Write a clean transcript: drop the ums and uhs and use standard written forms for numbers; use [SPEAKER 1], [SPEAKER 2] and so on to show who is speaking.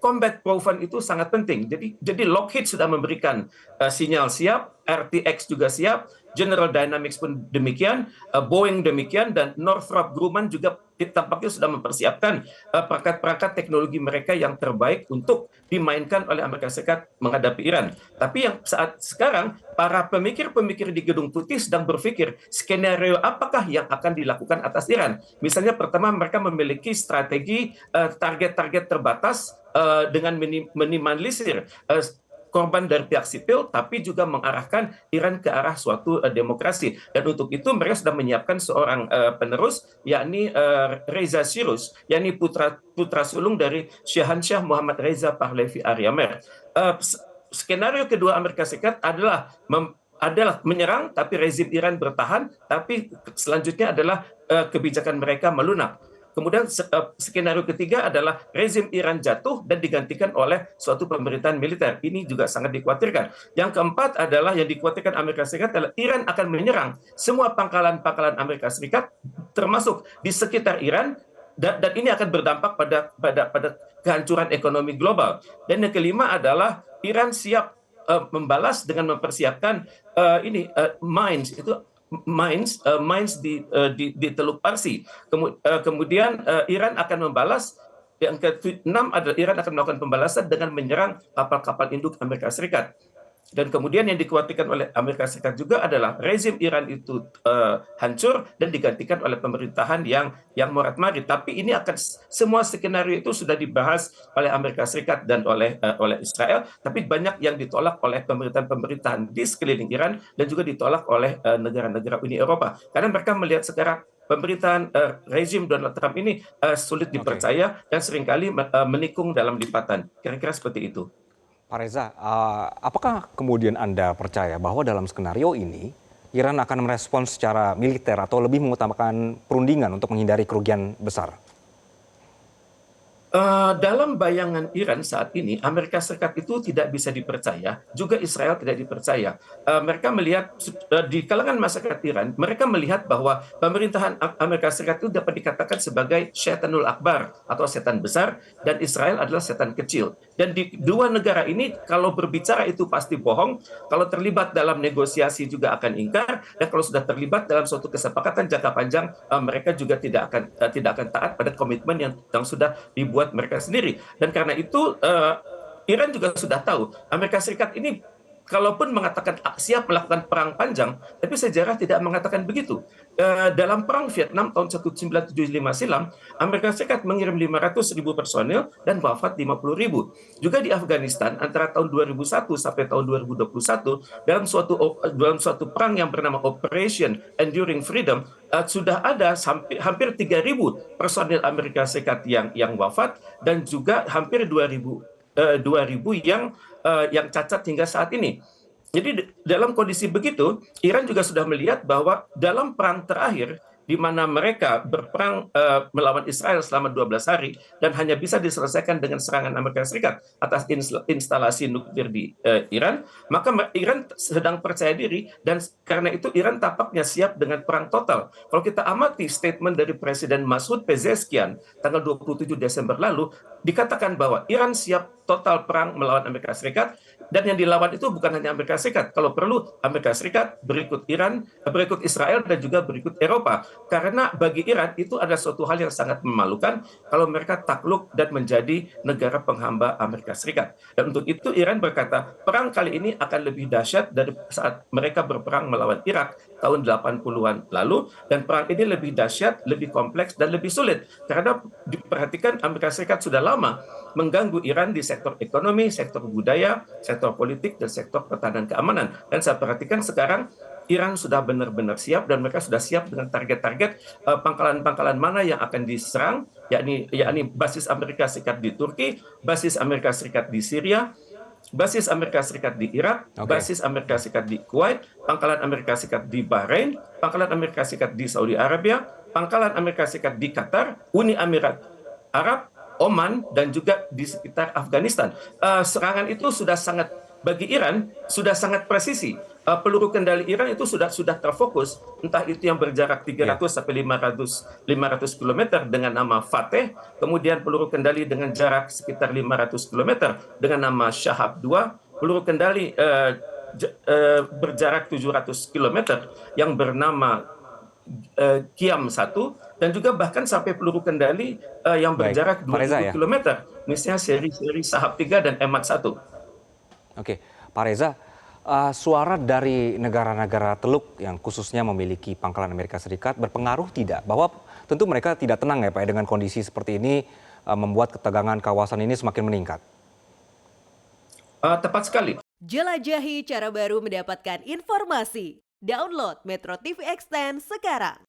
[SPEAKER 1] combat proven itu sangat penting. Jadi Lockheed sudah memberikan sinyal siap, RTX juga siap, General Dynamics pun demikian, Boeing demikian, dan Northrop Grumman juga tampaknya sudah mempersiapkan perangkat-perangkat teknologi mereka yang terbaik untuk dimainkan oleh Amerika Serikat menghadapi Iran. Tapi yang saat sekarang, para pemikir-pemikir di Gedung Putih sedang berpikir skenario apakah yang akan dilakukan atas Iran. Misalnya pertama, mereka memiliki strategi target-target terbatas dengan minimalisir korban dari pihak sipil, tapi juga mengarahkan Iran ke arah suatu demokrasi. Dan untuk itu mereka sudah menyiapkan seorang penerus, yakni Reza Shiruz, yakni putra sulung dari Syahansyah Muhammad Reza Pahlavi Aryamer. Skenario kedua Amerika Serikat adalah menyerang, tapi rezim Iran bertahan, tapi selanjutnya adalah kebijakan mereka melunak. Kemudian skenario ketiga adalah rezim Iran jatuh dan digantikan oleh suatu pemerintahan militer. Ini juga sangat dikhawatirkan. Yang keempat adalah yang dikhawatirkan Amerika Serikat adalah Iran akan menyerang semua pangkalan-pangkalan Amerika Serikat, termasuk di sekitar Iran, dan ini akan berdampak pada kehancuran ekonomi global. Dan yang kelima adalah Iran siap membalas dengan mempersiapkan mines di Teluk Parsi. Kemudian Iran akan membalas. Yang keenam adalah Iran akan melakukan pembalasan dengan menyerang kapal-kapal induk Amerika Serikat. Dan kemudian yang dikhawatirkan oleh Amerika Serikat juga adalah rezim Iran itu hancur dan digantikan oleh pemerintahan yang morat-marit. Tapi ini akan semua skenario itu sudah dibahas oleh Amerika Serikat dan oleh Israel, tapi banyak yang ditolak oleh pemerintahan di sekeliling Iran dan juga ditolak oleh negara-negara Uni Eropa. Karena mereka melihat sekarang pemerintahan rezim Donald Trump ini sulit dipercaya dan seringkali menikung dalam lipatan. Kira-kira seperti itu.
[SPEAKER 2] Pak Reza, apakah kemudian Anda percaya bahwa dalam skenario ini Iran akan merespons secara militer atau lebih mengutamakan perundingan untuk menghindari kerugian besar?
[SPEAKER 1] Dalam bayangan Iran saat ini, Amerika Serikat itu tidak bisa dipercaya, juga Israel tidak dipercaya. Mereka melihat di kalangan masyarakat Iran, mereka melihat bahwa pemerintahan Amerika Serikat itu dapat dikatakan sebagai Syaitanul Akbar atau setan besar, dan Israel adalah setan kecil. Dan di dua negara ini, kalau berbicara itu pasti bohong, kalau terlibat dalam negosiasi juga akan ingkar, dan kalau sudah terlibat dalam suatu kesepakatan jangka panjang, mereka juga tidak akan taat pada komitmen yang sudah dibuat mereka sendiri. Dan karena itu Iran juga sudah tahu Amerika Serikat ini kalaupun mengatakan siap melakukan perang panjang, tapi sejarah tidak mengatakan begitu. Dalam perang Vietnam tahun 1975 silam, Amerika Serikat mengirim 500.000 personil dan wafat 50.000. Juga di Afghanistan antara tahun 2001 sampai tahun 2021 dalam suatu perang yang bernama Operation Enduring Freedom, sudah ada hampir 3.000 personil Amerika Serikat yang wafat dan juga hampir 2.000 yang cacat hingga saat ini. Jadi dalam kondisi begitu, Iran juga sudah melihat bahwa dalam perang terakhir di mana mereka berperang melawan Israel selama 12 hari dan hanya bisa diselesaikan dengan serangan Amerika Serikat atas instalasi nuklir di Iran, maka Iran sedang percaya diri dan karena itu Iran tampaknya siap dengan perang total. Kalau kita amati statement dari Presiden Masoud Pezeshkian tanggal 27 Desember lalu, dikatakan bahwa Iran siap total perang melawan Amerika Serikat, dan yang dilawan itu bukan hanya Amerika Serikat. Kalau perlu Amerika Serikat, berikut Iran, berikut Israel, dan juga berikut Eropa. Karena bagi Iran itu ada suatu hal yang sangat memalukan kalau mereka takluk dan menjadi negara penghamba Amerika Serikat. Dan untuk itu Iran berkata, perang kali ini akan lebih dahsyat dari saat mereka berperang melawan Irak tahun 80-an lalu, dan perang ini lebih dahsyat, lebih kompleks, dan lebih sulit. Karena diperhatikan Amerika Serikat sudah lama mengganggu Iran di sektor ekonomi, sektor budaya, sektor politik, dan sektor pertahanan keamanan. Dan saya perhatikan sekarang Iran sudah benar-benar siap dan mereka sudah siap dengan target-target pangkalan-pangkalan mana yang akan diserang, yakni basis Amerika Serikat di Turki, basis Amerika Serikat di Syria, basis Amerika Serikat di Irak, basis Amerika Serikat di Kuwait, pangkalan Amerika Serikat di Bahrain, pangkalan Amerika Serikat di Saudi Arabia, pangkalan Amerika Serikat di Qatar, Uni Emirat Arab, Oman, dan juga di sekitar Afghanistan. Serangan itu sudah sangat bagi Iran sudah sangat presisi. Peluru kendali Iran itu sudah terfokus, entah itu yang berjarak
[SPEAKER 2] Ya,
[SPEAKER 1] 300 sampai 500 km dengan nama Fateh, kemudian peluru kendali dengan jarak sekitar 500 km dengan nama Shahab 2, peluru kendali berjarak 700 km yang bernama Kiam 1, dan juga bahkan sampai peluru kendali yang
[SPEAKER 2] baik.
[SPEAKER 1] berjarak
[SPEAKER 2] Pak Reza
[SPEAKER 1] 2000
[SPEAKER 2] ya.
[SPEAKER 1] km, misalnya seri-seri Sahab 3 dan Emad 1.
[SPEAKER 2] Oke, Pak Reza, suara dari negara-negara Teluk yang khususnya memiliki pangkalan Amerika Serikat berpengaruh tidak? Bahwa tentu mereka tidak tenang ya Pak ya, dengan kondisi seperti ini membuat ketegangan kawasan ini semakin meningkat.
[SPEAKER 1] Tepat sekali.
[SPEAKER 3] Jelajahi cara baru mendapatkan informasi. Download Metro TV Extend sekarang.